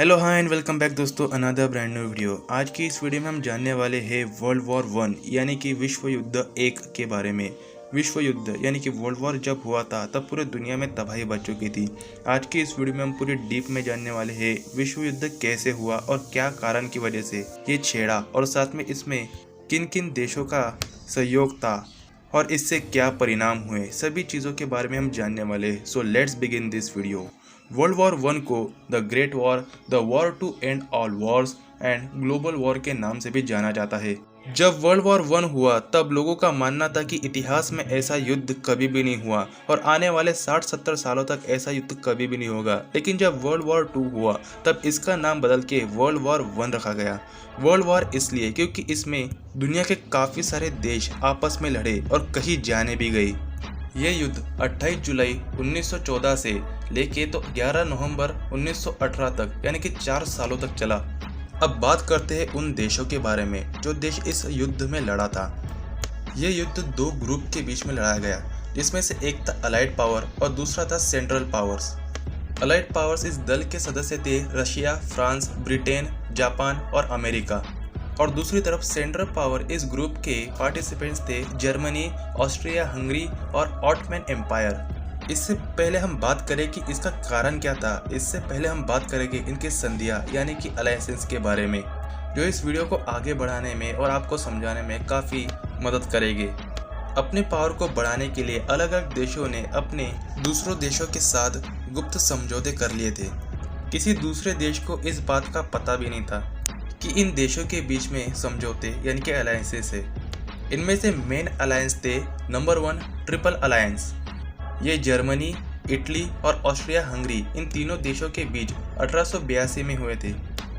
Hello हाँ and welcome back दोस्तों another brand new video. आज की इस वीडियो में हम जानने वाले हैं वर्ल्ड वॉर वन यानी कि विश्व युद्ध एक के बारे में। विश्व युद्ध यानी कि वर्ल्ड वॉर जब हुआ था तब पूरे दुनिया में तबाही बच चुकी थी। आज की इस वीडियो में हम पूरी डीप में जानने वाले हैं विश्व युद्ध कैसे हुआ और क्या कारण की वजह से ये छेड़ा और साथ में इसमें किन किन देशों का सहयोग था और इससे क्या परिणाम हुए, सभी चीज़ों के बारे में हम जानने वाले हैं। So let's begin this video. World war one को the great war, the war to end all wars and global war के नाम से भी जाना जाता है। जब वर्ल्ड वॉर वन हुआ तब लोगों का मानना था कि इतिहास में ऐसा युद्ध कभी भी नहीं हुआ और आने वाले 60-70 सालों तक ऐसा युद्ध कभी भी नहीं होगा। लेकिन जब वर्ल्ड वॉर टू हुआ तब इसका नाम बदल के वर्ल्ड वॉर वन रखा गया। वर्ल्ड वॉर इसलिए क्योंकि इसमें दुनिया के काफ़ी सारे देश आपस में लड़े और कहीं जाने भी गई। ये युद्ध 28 जुलाई 1914 से लेके तो 11 नवंबर 1918 तक यानी कि 4 सालों तक चला। अब बात करते हैं उन देशों के बारे में जो देश इस युद्ध में लड़ा था। ये युद्ध दो ग्रुप के बीच में लड़ा गया, जिसमें से एक था अलाइड पावर और दूसरा था सेंट्रल पावर्स। अलाइड पावर्स इस दल के सदस्य थे रशिया, फ्रांस, ब्रिटेन, जापान और अमेरिका। और दूसरी तरफ सेंट्रल पावर इस ग्रुप के पार्टिसिपेंट्स थे जर्मनी, ऑस्ट्रिया हंगरी और ऑटोमन एम्पायर। इससे पहले हम बात करें कि इसका कारण क्या था, इससे पहले हम बात करेंगे इनके संधियां यानी कि अलायंसेस के बारे में, जो इस वीडियो को आगे बढ़ाने में और आपको समझाने में काफ़ी मदद करेंगे। अपने पावर को बढ़ाने के लिए अलग अलग देशों ने अपने दूसरों देशों के साथ गुप्त समझौते कर लिए थे। किसी दूसरे देश को इस बात का पता भी नहीं था कि इन देशों के बीच में समझौते यानी कि अलायंसेस है। इनमें से मेन अलायंस थे नंबर 1 ट्रिपल अलायंस। ये जर्मनी, इटली और ऑस्ट्रिया हंगरी इन तीनों देशों के बीच 1882 में हुए थे।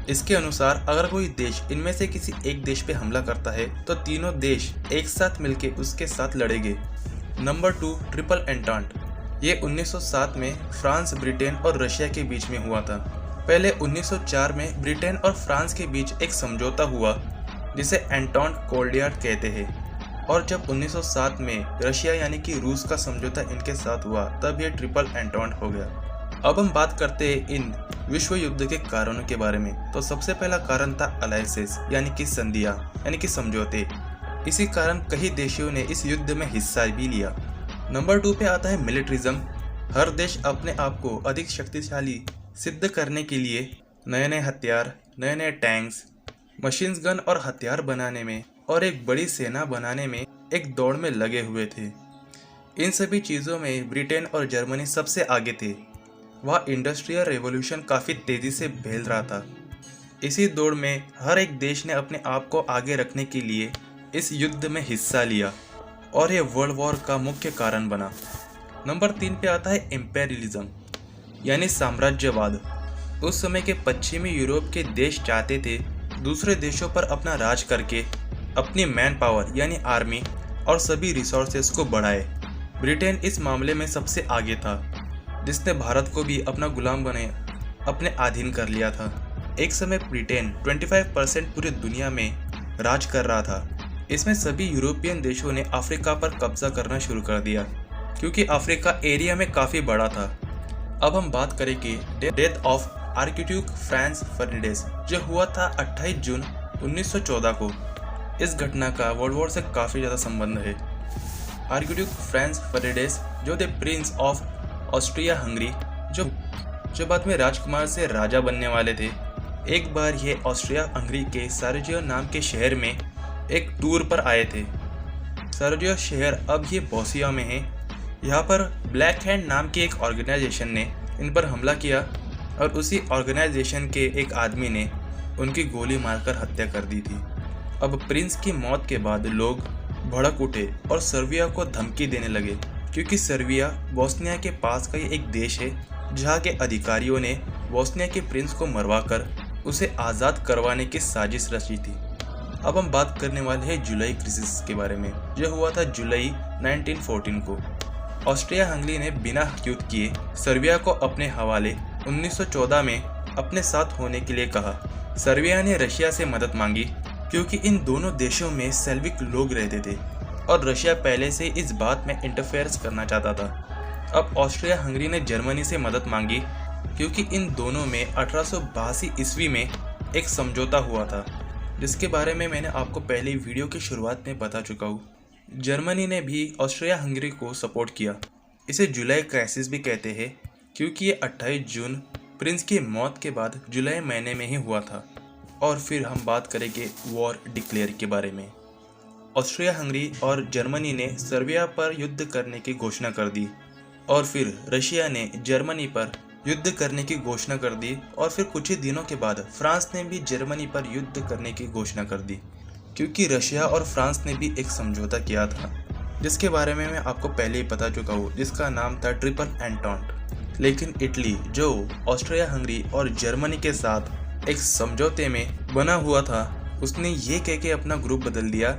इसके अनुसार अगर कोई देश इनमें से किसी एक देश पे हमला करता है तो तीनों देश एक साथ मिलकर उसके साथ लड़ेंगे। Number 2 triple entente. ये 1907 में फ्रांस, ब्रिटेन और रशिया के बीच में हुआ था। पहले 1904 में ब्रिटेन और फ्रांस के बीच एक समझौता हुआ जिसे एंटॉन्ट कोल्डियार्ड कहते हैं, और जब 1907 में रशिया यानी कि रूस का समझौता इनके साथ हुआ तब ये ट्रिपल एंटॉन्ट हो गया। अब हम बात करते हैं इन विश्व युद्ध के कारणों के बारे में। तो सबसे पहला कारण था अलायंसेस यानी कि संधियां यानी कि समझौते। इसी कारण कई देशों ने इस युद्ध में हिस्सा भी लिया। नंबर 2 पे आता है मिलिट्रिज्म। हर देश अपने आप को अधिक शक्तिशाली सिद्ध करने के लिए नए नए हथियार, नए नए टैंक्स, मशीन्स गन और हथियार बनाने में और एक बड़ी सेना बनाने में एक दौड़ में लगे हुए थे। इन सभी चीज़ों में ब्रिटेन और जर्मनी सबसे आगे थे। वह इंडस्ट्रियल रेवोल्यूशन काफ़ी तेज़ी से फैल रहा था। इसी दौड़ में हर एक देश ने अपने आप को आगे रखने के लिए इस युद्ध में हिस्सा लिया और ये वर्ल्ड वॉर का मुख्य कारण बना। नंबर 3 पे आता है इम्पेरियलिज्म यानी साम्राज्यवाद। उस समय के पश्चिमी यूरोप के देश चाहते थे दूसरे देशों पर अपना राज करके अपनी मैन पावर यानी आर्मी और सभी रिसोर्सेस को बढ़ाए। ब्रिटेन इस मामले में सबसे आगे था, जिसने भारत को भी अपना गुलाम बने अपने अधीन कर लिया था। एक समय ब्रिटेन 25% पूरी दुनिया में राज कर रहा था। इसमें सभी यूरोपियन देशों ने अफ्रीका पर कब्जा करना शुरू कर दिया क्योंकि अफ्रीका एरिया में काफ़ी बड़ा था। अब हम बात करेंगे डेथ ऑफ आर्किड्यूक फ्रांस फर्डिनेंड, जो हुआ था 28 जून 1914 को। इस घटना का वर्ल्ड वॉर से काफ़ी ज़्यादा संबंध है। आर्किड्यूक फ्रांस फर्डिनेंड जो थे प्रिंस ऑफ ऑस्ट्रिया हंगरी, जो बाद में राजकुमार से राजा बनने वाले थे। एक बार ये ऑस्ट्रिया हंगरी के साराजेवो नाम के शहर में एक टूर पर आए थे। साराजेवो शहर अब ये बोस्निया में है। यहाँ पर ब्लैक हैंड नाम की एक ऑर्गेनाइजेशन ने इन पर हमला किया और उसी ऑर्गेनाइजेशन के एक आदमी ने उनकी गोली मारकर हत्या कर दी थी। अब प्रिंस की मौत के बाद लोग भड़क उठे और सर्बिया को धमकी देने लगे, क्योंकि सर्बिया बोस्निया के पास का एक देश है जहाँ के अधिकारियों ने बोस्निया के प्रिंस को मरवाकर उसे आज़ाद करवाने की साजिश रची थी। अब हम बात करने वाले हैं जुलाई क्राइसिस के बारे में, जो हुआ था जुलाई 1914 को। ऑस्ट्रिया हंगरी ने बिना युद्ध किए सर्बिया को अपने हवाले 1914 में अपने साथ होने के लिए कहा। सर्बिया ने रशिया से मदद मांगी क्योंकि इन दोनों देशों में स्लेविक लोग रहते थे और रशिया पहले से इस बात में इंटरफेरेंस करना चाहता था। अब ऑस्ट्रिया हंगरी ने जर्मनी से मदद मांगी क्योंकि इन दोनों में 1882 ईस्वी में एक समझौता हुआ था, जिसके बारे में मैंने आपको पहले वीडियो की शुरुआत में बता चुका हूँ। जर्मनी ने भी ऑस्ट्रिया हंगरी को सपोर्ट किया। इसे जुलाई क्राइसिस भी कहते हैं, क्योंकि ये 28 जून प्रिंस की मौत के बाद जुलाई महीने में ही हुआ था। और फिर हम बात करेंगे वॉर डिक्लेयर के बारे में। ऑस्ट्रिया हंगरी और जर्मनी ने सर्बिया पर युद्ध करने की घोषणा कर दी, और फिर रशिया ने जर्मनी पर युद्ध करने की घोषणा कर दी, और फिर कुछ ही दिनों के बाद फ्रांस ने भी जर्मनी पर युद्ध करने की घोषणा कर दी, क्योंकि रशिया और फ्रांस ने भी एक समझौता किया था, जिसके बारे में मैं आपको पहले ही बता चुका हूँ, जिसका नाम था ट्रिपल एंटॉन्ट। लेकिन इटली, जो ऑस्ट्रिया हंगरी और जर्मनी के साथ एक समझौते में बना हुआ था, उसने ये कह के अपना ग्रुप बदल दिया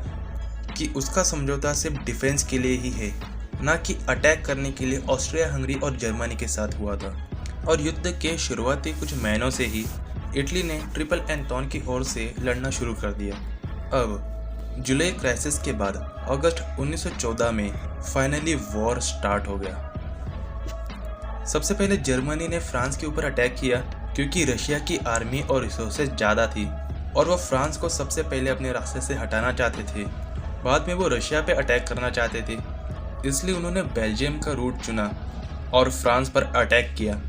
कि उसका समझौता सिर्फ डिफेंस के लिए ही है, ना कि अटैक करने के लिए ऑस्ट्रिया हंगरी और जर्मनी के साथ हुआ था। और युद्ध के शुरुआती कुछ महीनों से ही इटली ने ट्रिपल एंटॉन्ट की ओर से लड़ना शुरू कर दिया। अब जुलाई क्राइसिस के बाद अगस्त 1914 में फाइनली वॉर स्टार्ट हो गया। सबसे पहले जर्मनी ने फ्रांस के ऊपर अटैक किया, क्योंकि रशिया की आर्मी और रिसोर्सेज ज़्यादा थी और वो फ्रांस को सबसे पहले अपने रास्ते से हटाना चाहते थे। बाद में वो रशिया पे अटैक करना चाहते थे, इसलिए उन्होंने बेल्जियम का रूट चुना और फ्रांस पर अटैक किया।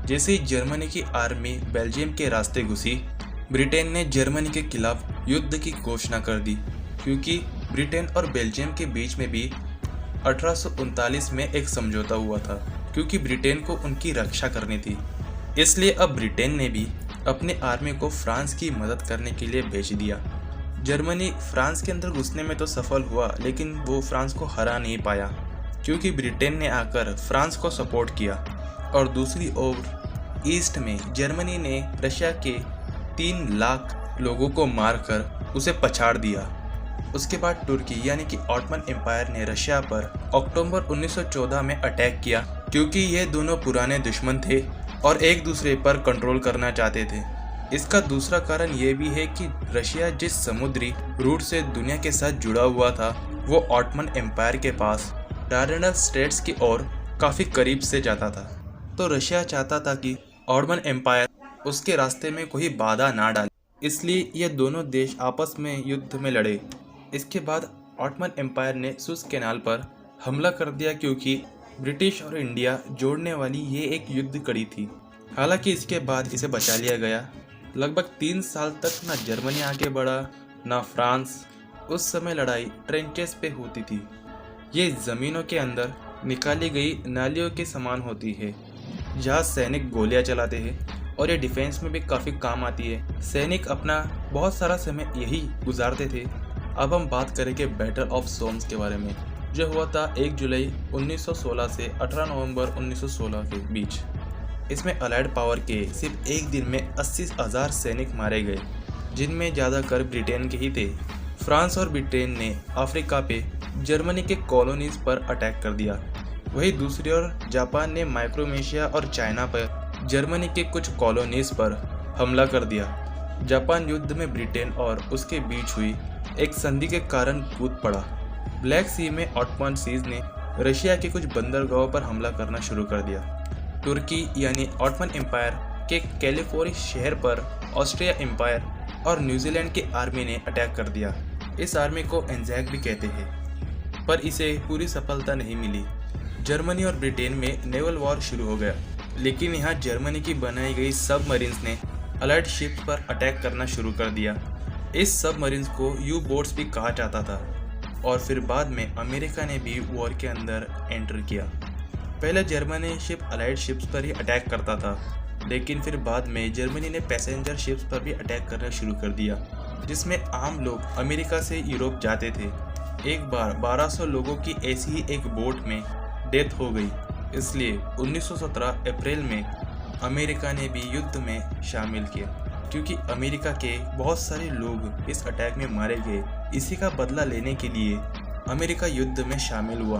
जैसे ही जर्मनी की आर्मी बेल्जियम के रास्ते घुसी, ब्रिटेन ने जर्मनी के खिलाफ युद्ध की घोषणा कर दी, क्योंकि ब्रिटेन और बेल्जियम के बीच में भी 1839 में एक समझौता हुआ था, क्योंकि ब्रिटेन को उनकी रक्षा करनी थी। इसलिए अब ब्रिटेन ने भी अपने आर्मी को फ्रांस की मदद करने के लिए भेज दिया। जर्मनी फ्रांस के अंदर घुसने में तो सफल हुआ, लेकिन वो फ्रांस को हरा नहीं पाया, क्योंकि ब्रिटेन ने आकर फ्रांस को सपोर्ट किया। और दूसरी ओर ईस्ट में जर्मनी ने रशिया के 3 लाख लोगों को मारकर उसे पछाड़ दिया। उसके बाद तुर्की यानी कि ऑटमन एम्पायर ने रशिया पर अक्टूबर 1914 में अटैक किया, क्योंकि ये दोनों पुराने दुश्मन थे और एक दूसरे पर कंट्रोल करना चाहते थे। इसका दूसरा कारण ये भी है कि रशिया जिस समुद्री रूट से दुनिया के साथ जुड़ा हुआ था, वो ऑटमन एम्पायर के पास डार्डेनल स्ट्रेट्स की ओर काफ़ी करीब से जाता था। तो रशिया चाहता था कि ऑटमन एम्पायर उसके रास्ते में कोई बाधा ना डाले, इसलिए ये दोनों देश आपस में युद्ध में लड़े। इसके बाद ऑटमन एम्पायर ने सुएज कैनाल पर हमला कर दिया, क्योंकि ब्रिटिश और इंडिया जोड़ने वाली ये एक युद्ध कड़ी थी। हालांकि इसके बाद इसे बचा लिया गया। लगभग 3 साल तक ना जर्मनी आगे बढ़ा ना फ्रांस। उस समय लड़ाई ट्रेंचेस पे होती थी। ये ज़मीनों के अंदर निकाली गई नालियों के समान होती है, जहाँ सैनिक गोलियां चलाते हैं, और ये डिफेंस में भी काफ़ी काम आती है। सैनिक अपना बहुत सारा समय यही गुजारते थे। अब हम बात करेंगे बैटल ऑफ सोम्स के बारे में, जो हुआ था 1 जुलाई 1916 से 18 नवंबर 1916 के बीच। इसमें अलाइड पावर के सिर्फ एक दिन में 80,000 सैनिक मारे गए, जिनमें ज़्यादातर ब्रिटेन के ही थे। फ्रांस और ब्रिटेन ने अफ्रीका पे जर्मनी के कॉलोनीज पर अटैक कर दिया। वहीं दूसरी ओर जापान ने माइक्रोनेशिया और चाइना पर जर्मनी के कुछ कॉलोनीज पर हमला कर दिया। जापान युद्ध में ब्रिटेन और उसके बीच हुई एक संधि के कारण कूद पड़ा। ब्लैक सी में ऑटोमन सीज ने रशिया के कुछ बंदरगाहों पर हमला करना शुरू कर दिया। तुर्की यानी ऑटोमन एम्पायर के कैलिफोर्निया शहर पर ऑस्ट्रिया एम्पायर और न्यूजीलैंड की आर्मी ने अटैक कर दिया। इस आर्मी को एंजैक भी कहते हैं, पर इसे पूरी सफलता नहीं मिली। जर्मनी और ब्रिटेन में नेवल वॉर शुरू हो गया, लेकिन यहाँ जर्मनी की बनाई गई सबमरीन्स ने अलाइड शिप्स पर अटैक करना शुरू कर दिया। इस सबमरीन्स को यू बोट्स भी कहा जाता था। और फिर बाद में अमेरिका ने भी वॉर के अंदर एंटर किया। पहले जर्मनी शिप अलाइड शिप्स पर ही अटैक करता था, लेकिन फिर बाद में जर्मनी ने पैसेंजर शिप्स पर भी अटैक करना शुरू कर दिया, जिसमें आम लोग अमेरिका से यूरोप जाते थे। एक बार 1200 लोगों की ऐसी ही एक बोट में डेथ हो गई। इसलिए 1917 अप्रैल में अमेरिका ने भी युद्ध में शामिल किया, क्योंकि अमेरिका के बहुत सारे लोग इस अटैक में मारे गए। इसी का बदला लेने के लिए अमेरिका युद्ध में शामिल हुआ।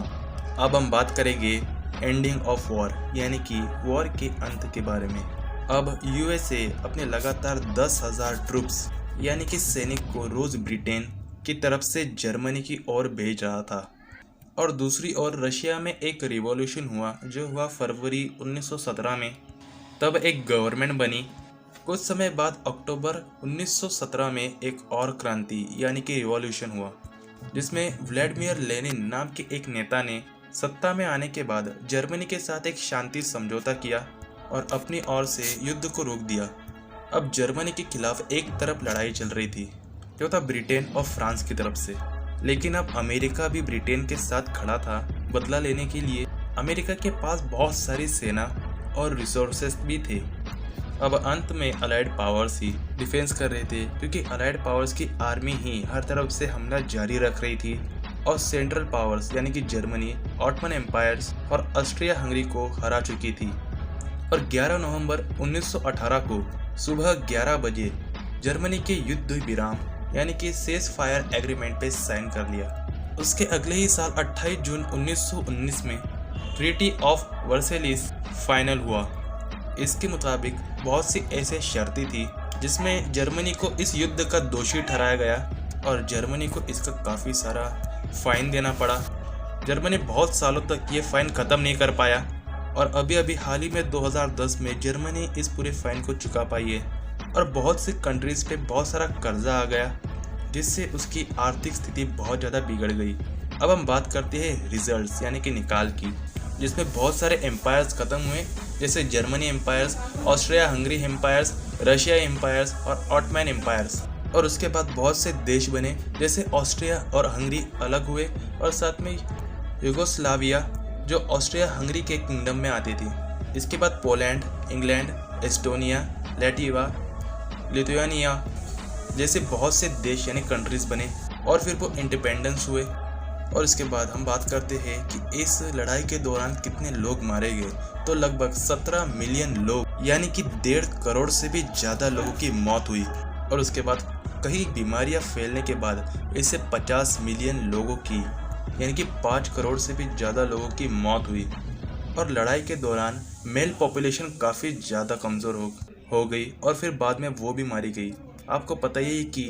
अब हम बात करेंगे एंडिंग ऑफ वॉर यानी कि वॉर के अंत के बारे में। अब यूएसए अपने लगातार 10,000 ट्रूप्स यानी कि सैनिक को रोज ब्रिटेन की तरफ से जर्मनी की ओर भेज रहा था। और दूसरी ओर रशिया में एक रिवॉल्यूशन हुआ, जो हुआ फरवरी 1917 में। तब एक गवर्नमेंट बनी। कुछ समय बाद अक्टूबर 1917 में एक और क्रांति यानी कि रिवॉल्यूशन हुआ, जिसमें व्लादिमीर लेनिन नाम के एक नेता ने सत्ता में आने के बाद जर्मनी के साथ एक शांति समझौता किया और अपनी ओर से युद्ध को रोक दिया। अब जर्मनी के खिलाफ एक तरफ लड़ाई चल रही थी, जो था ब्रिटेन और फ्रांस की तरफ से, लेकिन अब अमेरिका भी ब्रिटेन के साथ खड़ा था बदला लेने के लिए। अमेरिका के पास बहुत सारी सेना और रिसोर्सेस भी थे। अब अंत में अलाइड पावर्स ही डिफेंस कर रहे थे, क्योंकि अलाइड पावर्स की आर्मी ही हर तरफ से हमला जारी रख रही थी और सेंट्रल पावर्स यानी कि जर्मनी, ऑटमन एम्पायर्स और ऑस्ट्रिया हंगरी को हरा चुकी थी। और 11 नवंबर 1918 को सुबह 11 बजे जर्मनी के युद्ध विराम यानी कि सेज फायर एग्रीमेंट पे साइन कर लिया। उसके अगले ही साल 28 जून 1919 में ट्रीटी ऑफ वर्सेलिस फाइनल हुआ। इसके मुताबिक बहुत सी ऐसे शर्तें थी जिसमें जर्मनी को इस युद्ध का दोषी ठहराया गया और जर्मनी को इसका काफ़ी सारा फाइन देना पड़ा। जर्मनी बहुत सालों तक ये फाइन ख़त्म नहीं कर पाया और अभी हाल ही में 2010 में जर्मनी इस पूरे फाइन को चुका पाई है। और बहुत सी कंट्रीज़ पे बहुत सारा कर्जा आ गया, जिससे उसकी आर्थिक स्थिति बहुत ज़्यादा बिगड़ गई। अब हम बात करते हैं रिजल्ट्स यानी कि निकाल की, जिसमें बहुत सारे एम्पायर्स ख़त्म हुए, जैसे Germany empires, Austria Hungary empires, Russia empires और ऑटमैन एम्पायर्स। और उसके बाद बहुत से देश बने, जैसे ऑस्ट्रिया और हंगरी अलग हुए और साथ में यूगोस्लाविया जो ऑस्ट्रिया हंगरी के किंगडम में आती थी। इसके बाद Poland, England, Estonia, Latvia, Lithuania जैसे बहुत से देश यानी कंट्रीज बने और फिर वो इंडिपेंडेंस हुए। और इसके बाद हम बात करते हैं कि इस लड़ाई के दौरान कितने लोग मारे गए, तो लगभग 17 मिलियन लोग यानी कि 1.5 करोड़ से भी ज़्यादा लोगों की मौत हुई। और उसके बाद कई बीमारियां फैलने के बाद इससे 50 मिलियन लोगों की यानी कि 5 करोड़ से भी ज़्यादा लोगों की मौत हुई। और लड़ाई के दौरान मेल पॉपुलेशन काफ़ी ज़्यादा कमज़ोर हो गई और फिर बाद में वो भी मारी गई। आपको पता ही है कि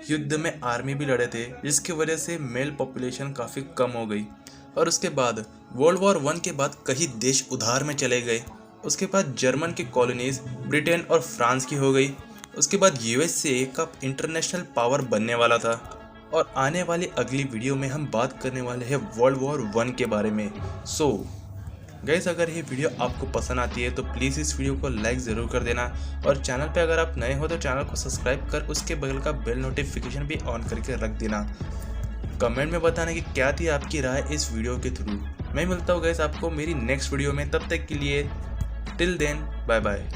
युद्ध में आर्मी भी लड़े थे, जिसकी वजह से मेल पॉपुलेशन काफ़ी कम हो गई। और उसके बाद वर्ल्ड वॉर 1 के बाद कई देश उधार में चले गए। उसके बाद जर्मन की कॉलोनीज ब्रिटेन और फ्रांस की हो गई। उसके बाद यूएसए का इंटरनेशनल पावर बनने वाला था। और आने वाली अगली वीडियो में हम बात करने वाले हैं वर्ल्ड वॉर 1 के बारे में। सो गाइस, अगर ये वीडियो आपको पसंद आती है तो प्लीज़ इस वीडियो को लाइक ज़रूर कर देना और चैनल पे अगर आप नए हो तो चैनल को सब्सक्राइब कर उसके बगल का बेल नोटिफिकेशन भी ऑन करके रख देना। कमेंट में बताना कि क्या थी आपकी राय इस वीडियो के थ्रू। मैं मिलता हूँ गाइस आपको मेरी नेक्स्ट वीडियो में, तब तक के लिए टिल देन बाय बाय।